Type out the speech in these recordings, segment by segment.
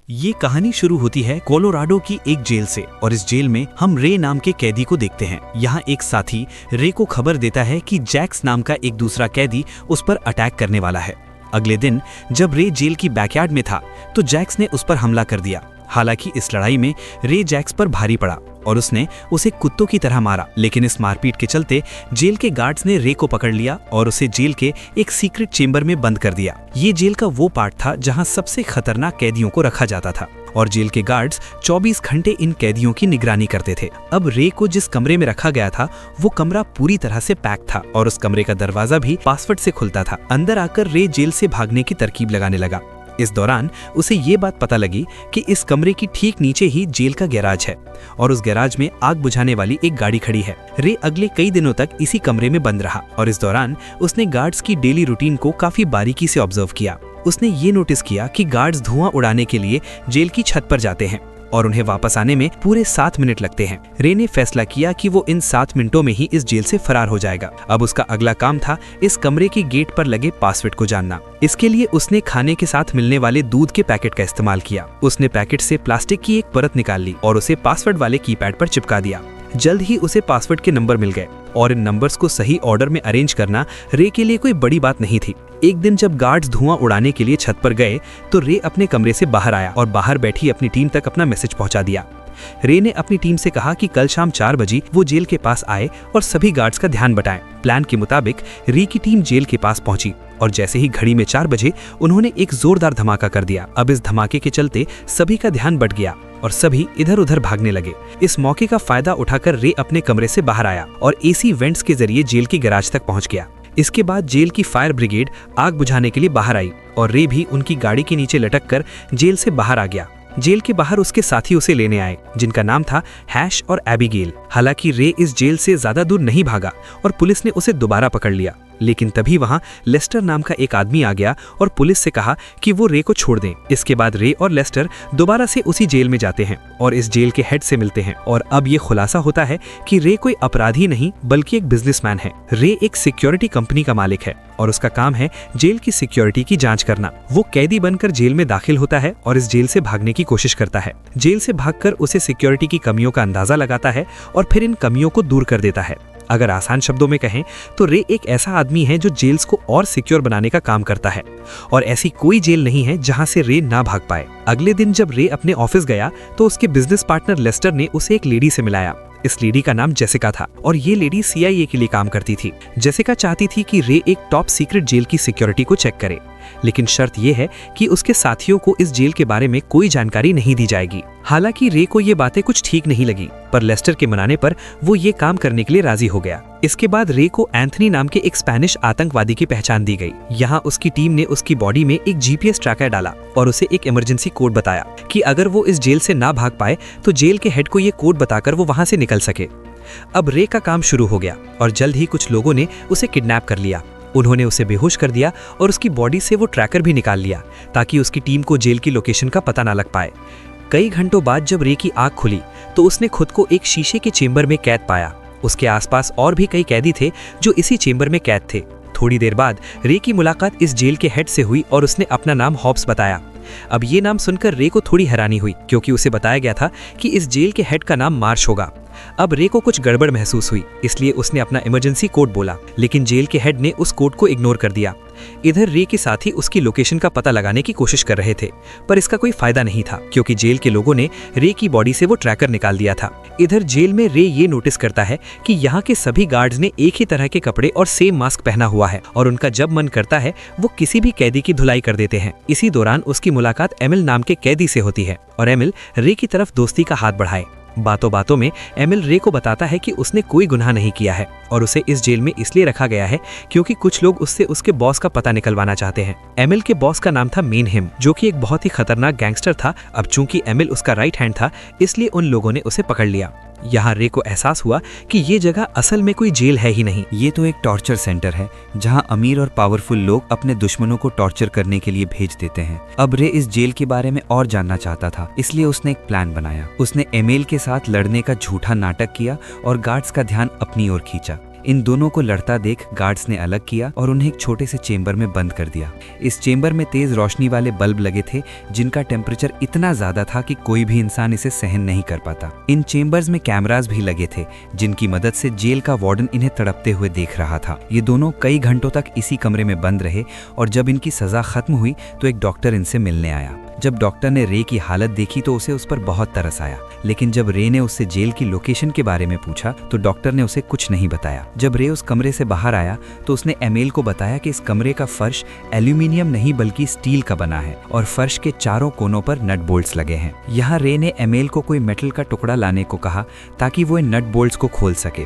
ये कहानी शुरू होती है कोलोराडो की एक जेल से और इस जेल में हम रे नाम के कैदी को देखते हैं। यहाँ एक साथी रे को खबर देता है कि जैक्स नाम का एक दूसरा कैदी उस पर अटैक करने वाला है। अगले दिन जब रे जेल की बैकयार्ड में था तो जैक्स ने उस पर हमला कर दिया। हालांकि इस लड़ाई में रे जैक्स पर भारी पड़ा और उसने उसे कुत्तों की तरह मारा, लेकिन इस मारपीट के चलते जेल के गार्ड्स ने रे को पकड़ लिया और उसे जेल के एक सीक्रेट चेंबर में बंद कर दिया। ये जेल का वो पार्ट था जहां सबसे खतरनाक कैदियों को रखा जाता था और जेल के गार्ड्स 24 घंटे इन कैदियों की निगरानी करते थे। अब रे को जिस कमरे में रखा गया था वो कमरा पूरी तरह से पैक था और उस कमरे का दरवाजा भी पासवर्ड से खुलता था। अंदर आकर रे जेल से भागने की तरकीब लगाने लगा। इस दौरान उसे ये बात पता लगी कि इस कमरे की ठीक नीचे ही जेल का गैराज है और उस गैराज में आग बुझाने वाली एक गाड़ी खड़ी है। रे अगले कई दिनों तक इसी कमरे में बंद रहा और इस दौरान उसने गार्ड्स की डेली रूटीन को काफी बारीकी से ऑब्जर्व किया। उसने ये नोटिस किया कि गार्ड्स धुआं उड़ाने के लिए जेल की छत पर जाते हैं और उन्हें वापस आने में पूरे 7 मिनट लगते हैं। रे ने फैसला किया कि वो इन 7 मिनटों में ही इस जेल से फरार हो जाएगा। अब उसका अगला काम था इस कमरे के गेट पर लगे पासवर्ड को जानना। इसके लिए उसने खाने के साथ मिलने वाले दूध के पैकेट का इस्तेमाल किया। उसने पैकेट से प्लास्टिक की एक परत निकाल ली और उसे पासवर्ड वाले कीपैड पर चिपका दिया। जल्द ही उसे पासवर्ड के नंबर मिल गए और इन नंबर्स को सही ऑर्डर में अरेंज करना रे के लिए कोई बड़ी बात नहीं थी। एक दिन जब गार्ड्स धुआं उड़ाने के लिए छत पर गए तो रे अपने कमरे से बाहर आया और बाहर बैठी अपनी टीम तक अपना मैसेज पहुंचा दिया। रे ने अपनी टीम से कहा कि कल शाम 4 बजे वो जेल के पास आए और सभी गार्ड्स का ध्यान बटाएं। प्लान के मुताबिक रे की टीम जेल के पास पहुंची और जैसे ही घड़ी में 4 बजे उन्होंने एक जोरदार धमाका कर दिया। अब इस धमाके के चलते सभी का ध्यान बट गया और सभी इधर उधर भागने लगे। इस मौके का फायदा उठाकर रे अपने कमरे से बाहर आया और एसी वेंट्स के जरिए जेल के गैराज तक पहुंच गया। इसके बाद जेल की फायर ब्रिगेड आग बुझाने के लिए बाहर आई और रे भी उनकी गाड़ी के नीचे लटक कर जेल से बाहर आ गया। जेल के बाहर उसके साथी उसे लेने आए जिनका नाम था हैश और एबिगेल। हालांकि रे इस जेल से ज्यादा दूर नहीं भागा और पुलिस ने उसे दोबारा पकड़ लिया, लेकिन तभी वहां लेस्टर नाम का एक आदमी आ गया और पुलिस से कहा कि वो रे को छोड़ दें। इसके बाद रे और लेस्टर दोबारा से उसी जेल में जाते हैं और इस जेल के हेड से मिलते हैं और अब ये खुलासा होता है कि रे कोई अपराधी नहीं बल्कि एक बिजनेसमैन है। रे एक सिक्योरिटी कंपनी का मालिक है और उसका काम है जेल की सिक्योरिटी की जांच करना। वो कैदी बनकर जेल में दाखिल होता है और इस जेल से भागने की कोशिश करता है। जेल से भागकर उसे सिक्योरिटी की कमियों का अंदाजा लगाता है और फिर इन कमियों को दूर कर देता है। अगर आसान शब्दों में कहें तो रे एक ऐसा आदमी है जो जेल्स को और सिक्योर बनाने का काम करता है और ऐसी कोई जेल नहीं है जहां से रे ना भाग पाए। अगले दिन जब रे अपने ऑफिस गया तो उसके बिजनेस पार्टनर लेस्टर ने उसे एक लेडी से मिलाया। इस लेडी का नाम जेसिका था और ये लेडी CIA के लिए काम करती थी। जेसिका चाहती थी कि रे एक टॉप सीक्रेट जेल की सिक्योरिटी को चेक करे, लेकिन शर्त यह है कि उसके साथियों को इस जेल के बारे में कोई जानकारी नहीं दी जाएगी। हालांकि रे को ये बातें कुछ ठीक नहीं लगी, पर लेस्टर के मनाने पर वो ये काम करने के लिए राजी हो गया। इसके बाद रे को एंथनी नाम के एक स्पेनिश आतंकवादी की पहचान दी गई। यहाँ उसकी टीम ने उसकी बॉडी में एक GPS ट्रैकर डाला और उसे एक इमरजेंसी कोड बताया कि अगर वो इस जेल से ना भाग पाए तो जेल के हेड को ये कोड बताकर वो वहां से निकल सके। अब रे का काम शुरू हो गया और जल्द ही कुछ लोगों ने उसे किडनैप कर लिया। उन्होंने उसे बेहोश कर दिया और उसकी बॉडी से वो ट्रैकर भी निकाल लिया ताकि उसकी टीम को जेल की लोकेशन का पता ना लग पाए। कई घंटों बाद जब रे की आंख खुली तो उसने खुद को एक शीशे के चेंबर में कैद पाया। उसके आसपास और भी कई कैदी थे जो इसी चेंबर में कैद थे। थोड़ी देर बाद रे की मुलाकात इस जेल के हेड से हुई और उसने अपना नाम हॉब्स बताया। अब ये नाम सुनकर रे को थोड़ी हैरानी हुई क्योंकि उसे बताया गया था कि इस जेल के हेड का नाम मार्श होगा। अब रे को कुछ गड़बड़ महसूस हुई, इसलिए उसने अपना इमरजेंसी कोड बोला, लेकिन जेल के हेड ने उस कोड को इग्नोर कर दिया। इधर रे के साथी उसकी लोकेशन का पता लगाने की कोशिश कर रहे थे, पर इसका कोई फायदा नहीं था क्योंकि जेल के लोगों ने रे की बॉडी से वो ट्रैकर निकाल दिया था। इधर जेल में रे ये नोटिस करता है कि यहाँ के सभी गार्ड्स ने एक ही तरह के कपड़े और सेम मास्क पहना हुआ है और उनका जब मन करता है वो किसी भी कैदी की धुलाई कर देते हैं। इसी दौरान उसकी मुलाकात एमिल नाम के कैदी से होती है और एमिल रे की तरफ दोस्ती का हाथ बढ़ाए। बातों बातों में एमिल रे को बताता है कि उसने कोई गुनाह नहीं किया है और उसे इस जेल में इसलिए रखा गया है क्योंकि कुछ लोग उससे उसके बॉस का पता निकलवाना चाहते हैं। एमिल के बॉस का नाम था मेनहिम, जो कि एक बहुत ही खतरनाक गैंगस्टर था। अब चूंकि एमिल उसका राइट हैंड था इसलिए उन लोगों ने उसे पकड़ लिया। यहाँ रे को एहसास हुआ कि ये जगह असल में कोई जेल है ही नहीं, ये तो एक टॉर्चर सेंटर है जहाँ अमीर और पावरफुल लोग अपने दुश्मनों को टॉर्चर करने के लिए भेज देते हैं। अब रे इस जेल के बारे में और जानना चाहता था, इसलिए उसने एक प्लान बनाया। उसने एमिल के साथ लड़ने का झूठा नाटक किया और गार्ड्स का ध्यान अपनी ओर खींचा। इन दोनों को लड़ता देख गार्ड्स ने अलग किया और उन्हें एक छोटे से चेंबर में बंद कर दिया। इस चेंबर में तेज रोशनी वाले बल्ब लगे थे जिनका टेम्परेचर इतना ज्यादा था कि कोई भी इंसान इसे सहन नहीं कर पाता। इन चेंबर्स में कैमरास भी लगे थे जिनकी मदद से जेल का वार्डन इन्हें तड़पते हुए देख रहा था। ये दोनों कई घंटों तक इसी कमरे में बंद रहे और जब इनकी सजा खत्म हुई तो एक डॉक्टर इनसे मिलने आया। जब डॉक्टर ने रे की हालत देखी तो उसे उस पर बहुत तरस आया, लेकिन जब रे ने उससे जेल की लोकेशन के बारे में पूछा तो डॉक्टर ने उसे कुछ नहीं बताया। जब रे उस कमरे से बाहर आया तो उसने एमेल को बताया कि इस कमरे का फर्श एल्यूमिनियम नहीं बल्कि स्टील का बना है और फर्श के चारों कोनों पर नट बोल्ट्स लगे हैं। यहाँ रे ने एमेल को कोई मेटल का टुकड़ा लाने को कहा ताकि वो इन नट बोल्ट्स को खोल सके।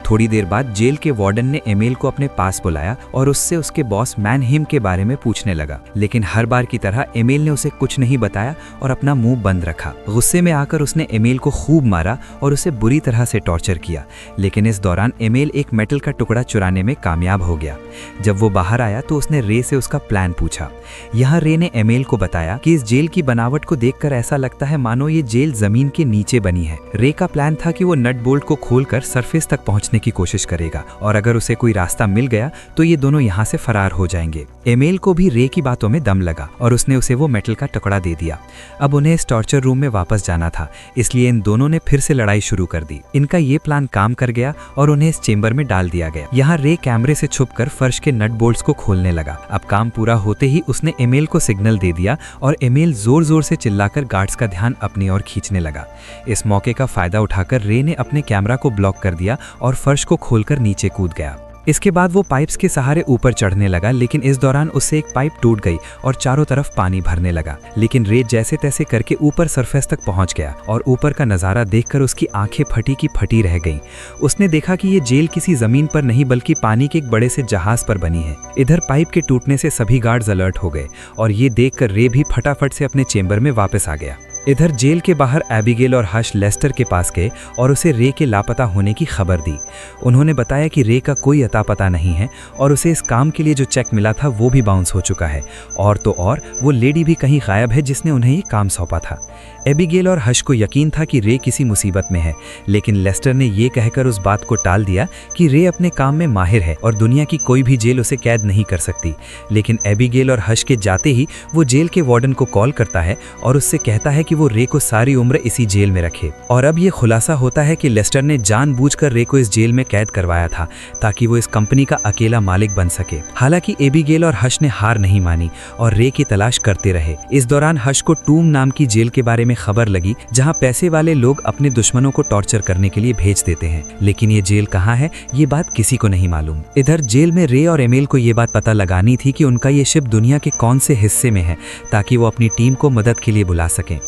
थोड़ी देर बाद जेल के वार्डन ने एमेल को अपने पास बुलाया और उससे उसके बॉस मैनहिम के बारे में पूछने लगा, लेकिन हर बार की तरह एमेल ने उसे कुछ नहीं बताया और अपना मुंह बंद रखा। गुस्से में आकर उसने एमेल को खूब मारा और उसे बुरी तरह से टॉर्चर किया, लेकिन इस दौरान एमेल एक मेटल का टुकड़ा चुराने में कामयाब हो गया। जब वो बाहर आया तो उसने रे से उसका प्लान पूछा। यहाँ रे ने एमेल को बताया कि इस जेल की बनावट को देखकर ऐसा लगता है मानो ये जेल जमीन के नीचे बनी है। रे का प्लान था कि वो नट बोल्ट को खोलकर सरफेस तक पहुंचने की कोशिश करेगा और अगर उसे कोई रास्ता मिल गया तो ये दोनों यहाँ से फरार हो जाएंगे। एमेल को भी रे की बातों में दम लगा और उसने उसे वो मेटल का टुकड़ा दे दिया। अब उन्हें इस टॉर्चर रूम में वापस जाना था, इसलिए इन दोनों ने फिर से लड़ाई शुरू कर दी। इनका ये प्लान काम कर गया और उन्हें इस चेंबर में डाल दिया गया। यहाँ रे कैमरे से छुपकर फर्श के नट बोल्ट्स को खोलने लगा। अब काम पूरा होते ही उसने एमेल को सिग्नल दे दिया और एमेल जोर जोर से चिल्लाकर गार्ड्स का ध्यान अपनी ओर खींचने लगा। इस मौके का फायदा उठाकर रे ने अपने कैमरा को ब्लॉक कर दिया और फर्श को खोलकर नीचे कूद गया। इसके बाद वो पाइप्स के सहारे ऊपर चढ़ने लगा, लेकिन इस दौरान उससे एक पाइप टूट गई और चारों तरफ पानी भरने लगा। लेकिन रे जैसे तैसे करके ऊपर सरफेस तक पहुंच गया और ऊपर का नज़ारा देखकर उसकी आंखें फटी की फटी रह गईं। उसने देखा कि ये जेल किसी जमीन पर नहीं बल्कि पानी के एक बड़े से जहाज पर बनी है। इधर पाइप के टूटने से सभी गार्ड्स अलर्ट हो गए और ये देखकर रे भी फटाफट से अपने चेंबर में वापस आ गया। इधर जेल के बाहर एबिगेल और हश लेस्टर के पास गए और उसे रे के लापता होने की खबर दी। उन्होंने बताया कि रे का कोई अता पता नहीं है और उसे इस काम के लिए जो चेक मिला था वो भी बाउंस हो चुका है और तो और वो लेडी भी कहीं गायब है जिसने उन्हें ये काम सौंपा था। एबिगेल और हश को यकीन था कि रे किसी मुसीबत में है, लेकिन लेस्टर ने ये कहकर उस बात को टाल दिया कि रे अपने काम में माहिर है और दुनिया की कोई भी जेल उसे कैद नहीं कर सकती। लेकिन एबिगेल और हश के जाते ही वो जेल के वार्डन को कॉल करता है और उससे कहता है कि वो रे को सारी उम्र इसी जेल में रखे। और अब ये खुलासा होता है कि लेस्टर ने जानबूझकर रे को इस जेल में कैद करवाया था ताकि वो इस कंपनी का अकेला मालिक बन सके। हालांकि एबिगेल और हश ने हार नहीं मानी और रे की तलाश करते रहे। इस दौरान हश को टूम नाम की जेल के बारे में खबर लगी जहां पैसे वाले लोग अपने दुश्मनों को टॉर्चर करने के लिए भेज देते हैं, लेकिन ये जेल कहाँ है ये बात किसी को नहीं मालूम। इधर जेल में रे और एमेल को ये बात पता लगानी थी कि उनका ये शिप दुनिया के कौन से हिस्से में है ताकि वो अपनी टीम को मदद के लिए बुला सकें।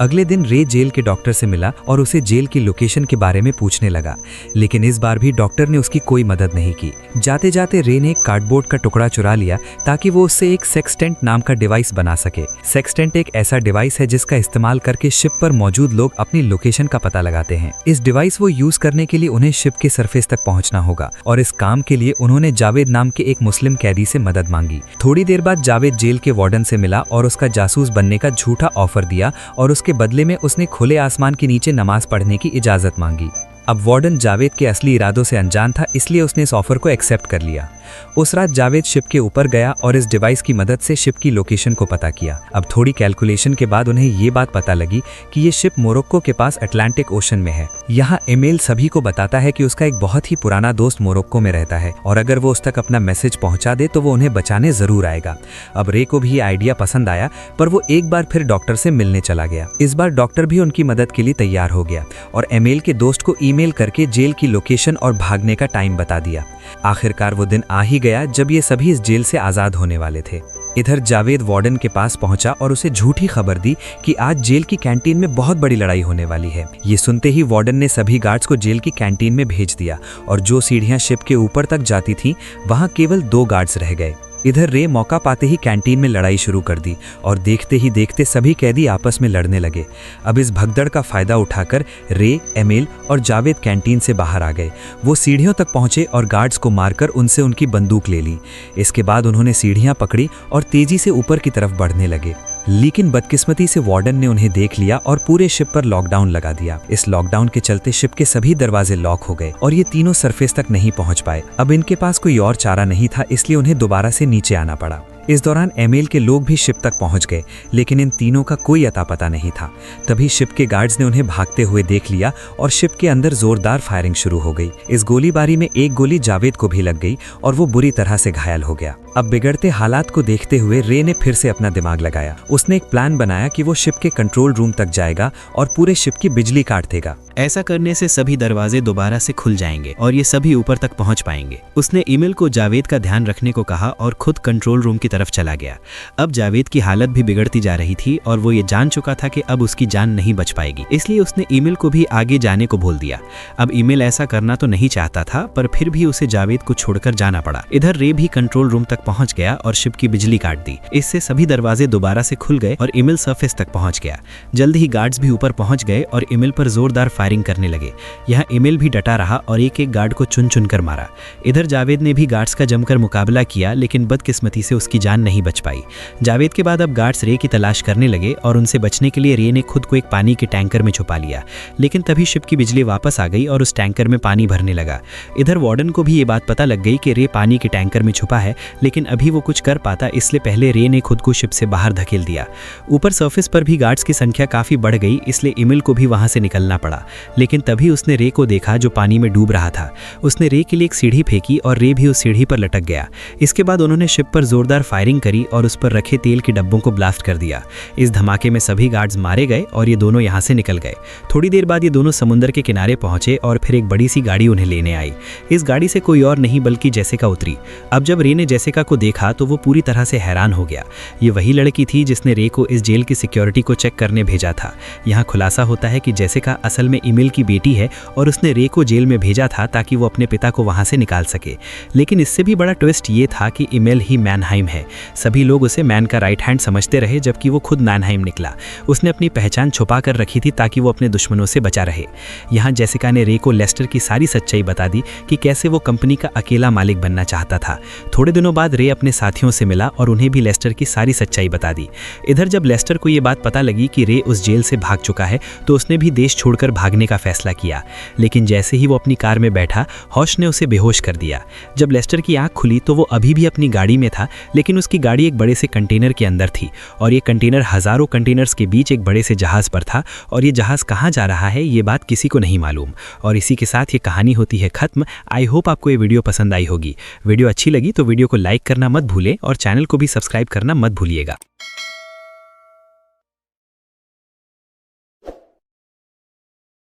अगले दिन रे जेल के डॉक्टर से मिला और उसे जेल की लोकेशन के बारे में पूछने लगा, लेकिन इस बार भी डॉक्टर ने उसकी कोई मदद नहीं की। जाते जाते रे ने एक कार्डबोर्ड का टुकड़ा चुरा लिया ताकि वो उससे एक सेक्सटेंट नाम का डिवाइस बना सके। सेक्सटेंट एक ऐसा डिवाइस है जिसका इस्तेमाल करके शिप पर मौजूद लोग अपनी लोकेशन का पता लगाते हैं। इस डिवाइस वो यूज करने के लिए उन्हें शिप के सरफेस तक पहुंचना होगा और इस काम के लिए उन्होंने जावेद नाम के एक मुस्लिम कैदी से मदद मांगी। थोड़ी देर बाद जावेद जेल के वार्डन से मिला और उसका जासूस बनने का झूठा ऑफर दिया और उसके बदले में उसने खुले आसमान के नीचे नमाज पढ़ने की इजाजत मांगी। अब वार्डन जावेद के असली इरादों से अनजान था, इसलिए उसने इस ऑफर को एक्सेप्ट कर लिया। उस रात जावेद शिप के ऊपर गया और इस डिवाइस की मदद से शिप की लोकेशन को पता किया। अब थोड़ी कैलकुलेशन के बाद उन्हें ये बात पता लगी कि ये शिप मोरक्को के पास अटलांटिक ओशन में है। यहाँ एमेल सभी को बताता है कि उसका एक बहुत ही पुराना दोस्त मोरक्को में रहता है और अगर वो उस तक अपना मैसेज पहुंचा दे तो वो उन्हें बचाने जरूर आएगा। अब रे को भी ये आइडिया पसंद आया, पर वो एक बार फिर डॉक्टर से मिलने चला गया। इस बार डॉक्टर भी उनकी मदद के लिए तैयार हो गया और एमेल के दोस्त को ईमेल करके जेल की लोकेशन और भागने का टाइम बता दिया। आखिरकार वो दिन आ ही गया जब ये सभी इस जेल से आजाद होने वाले थे। इधर जावेद वार्डन के पास पहुंचा और उसे झूठी खबर दी कि आज जेल की कैंटीन में बहुत बड़ी लड़ाई होने वाली है। ये सुनते ही वार्डन ने सभी गार्ड्स को जेल की कैंटीन में भेज दिया और जो सीढ़ियां शिप के ऊपर तक जाती थीं, वहां केवल 2 गार्ड्स रह गए। इधर रे मौका पाते ही कैंटीन में लड़ाई शुरू कर दी और देखते ही देखते सभी कैदी आपस में लड़ने लगे। अब इस भगदड़ का फायदा उठाकर रे, एमेल और जावेद कैंटीन से बाहर आ गए। वो सीढ़ियों तक पहुंचे और गार्ड्स को मारकर उनसे उनकी बंदूक ले ली। इसके बाद उन्होंने सीढ़ियां पकड़ी और तेजी से ऊपर की तरफ बढ़ने लगे। लेकिन बदकिस्मती से वार्डन ने उन्हें देख लिया और पूरे शिप पर लॉकडाउन लगा दिया। इस लॉकडाउन के चलते शिप के सभी दरवाजे लॉक हो गए और ये तीनों सरफेस तक नहीं पहुंच पाए। अब इनके पास कोई और चारा नहीं था, इसलिए उन्हें दोबारा से नीचे आना पड़ा। इस दौरान एमेल के लोग भी शिप तक पहुंच गए, लेकिन इन तीनों का कोई अता पता नहीं था। तभी शिप के गार्ड्स ने उन्हें भागते हुए देख लिया और शिप के अंदर जोरदार फायरिंग शुरू हो गई। इस गोलीबारी में एक गोली जावेद को भी लग गई और वो बुरी तरह से घायल हो गया। अब बिगड़ते हालात को देखते हुए रे ने फिर से अपना दिमाग लगाया। उसने एक प्लान बनाया कि वो शिप के कंट्रोल रूम तक जाएगा और पूरे शिप की बिजली काट देगा। ऐसा करने से सभी दरवाजे दोबारा से खुल जाएंगे और ये सभी ऊपर तक पहुंच पाएंगे। उसने ईमेल को जावेद का ध्यान रखने को कहा और खुद कंट्रोल रूम की तरफ चला गया। अब जावेद की हालत भी बिगड़ती जा रही थी और वो ये जान चुका था कि अब उसकी जान नहीं बच पाएगी, इसलिए उसने ईमेल को भी आगे जाने को बोल दिया। अब ईमेल ऐसा करना तो नहीं चाहता था, पर फिर भी उसे जावेद को छोड़कर जाना पड़ा। इधर रे भी कंट्रोल रूम तक पहुंच गया और शिप की बिजली काट दी। इससे सभी दरवाजे दोबारा से खुल गए और ईमेल सरफेस तक पहुंच गया। जल्द ही गार्ड्स भी ऊपर पहुंच गए और ईमेल पर जोरदार फायरिंग करने लगे। यहाँ ईमेल भी डटा रहा और एक एक गार्ड को चुन चुन कर मारा। इधर जावेद ने भी गार्ड्स का जमकर मुकाबला किया, लेकिन बदकिस्मती से उसकी जान नहीं बच पाई। जावेद के बाद अब गार्ड्स रे की तलाश करने लगे और उनसे बचने के लिए रे ने खुद को एक पानी के टैंकर में छुपा लिया। लेकिन तभी शिप की बिजली वापस आ गई और उस टैंकर में पानी भरने लगा। इधर वार्डन को भी ये बात पता लग गई कि रे पानी के टैंकर में छुपा है, लेकिन अभी वो कुछ कर पाता इसलिए पहले रे ने खुद को शिप से बाहर धकेल दिया। ऊपर सरफेस पर भी गार्ड्स की संख्या काफी बढ़ गई, इसलिए ईमेल को भी वहां से निकलना पड़ा। लेकिन तभी उसने रे को देखा जो पानी में डूब रहा था। उसने रे के लिए एक सीढ़ी फेंकी और रे भी उस सीढ़ी पर लटक गया। इसके बाद उन्होंने शिप पर जोरदार फायरिंग करी और उस पर रखे तेल के डब्बों को ब्लास्ट कर दिया। इस धमाके में सभी गार्ड्स मारे गए और ये दोनों यहाँ से निकल गए। थोड़ी देर बाद ये दोनों समुद्र के किनारे पहुंचे और फिर एक बड़ी सी गाड़ी उन्हें लेने आई। इस गाड़ी से कोई और नहीं बल्कि जेसिका उतरी। अब जब रे ने जेसिका को देखा तो वो पूरी तरह से हैरान हो गया। ये वही लड़की थी जिसने रे को इस जेल की सिक्योरिटी को चेक करने भेजा था। यहाँ खुलासा होता है कि जेसिका असल में ईमेल की बेटी है और उसने रे को जेल में भेजा था ताकि वो अपने पिता को वहां से निकाल सके। लेकिन इससे भी बड़ा ट्विस्ट ये था कि ईमेल ही मैनहाइम है। सभी लोग उसे मैन का राइट हैंड समझते रहे, जबकि वो खुद मैनहाइम निकला। उसने अपनी पहचान छुपा कर रखी थी ताकि वो अपने दुश्मनों से बचा रहे। यहाँ जेसिका ने रे को लेस्टर की सारी सच्चाई बता दी कि कैसे वो कंपनी का अकेला मालिक बनना चाहता था। थोड़े दिनों बाद रे अपने साथियों से मिला और उन्हें भी लेस्टर की सारी सच्चाई बता दी। इधर जब लेस्टर को ये बात पता लगी कि रे उस जेल से भाग चुका है तो उसने भी देश छोड़कर भागने का फैसला किया। लेकिन जैसे ही वो अपनी कार में बैठा, हॉश ने उसे बेहोश कर दिया। जब लेस्टर की आंख खुली तो वो अभी भी अपनी गाड़ी में था, लेकिन उसकी गाड़ी एक बड़े से कंटेनर के अंदर थी और ये कंटेनर हजारों कंटेनर्स के बीच एक बड़े से जहाज पर था और ये जहाज कहाँ जा रहा है ये बात किसी को नहीं मालूम। और इसी के साथ ये कहानी होती है खत्म। आई होप आपको ये वीडियो पसंद आई होगी। वीडियो अच्छी लगी तो वीडियो को लाइक करना मत भूलें और चैनल को भी सब्सक्राइब करना मत भूलिएगा।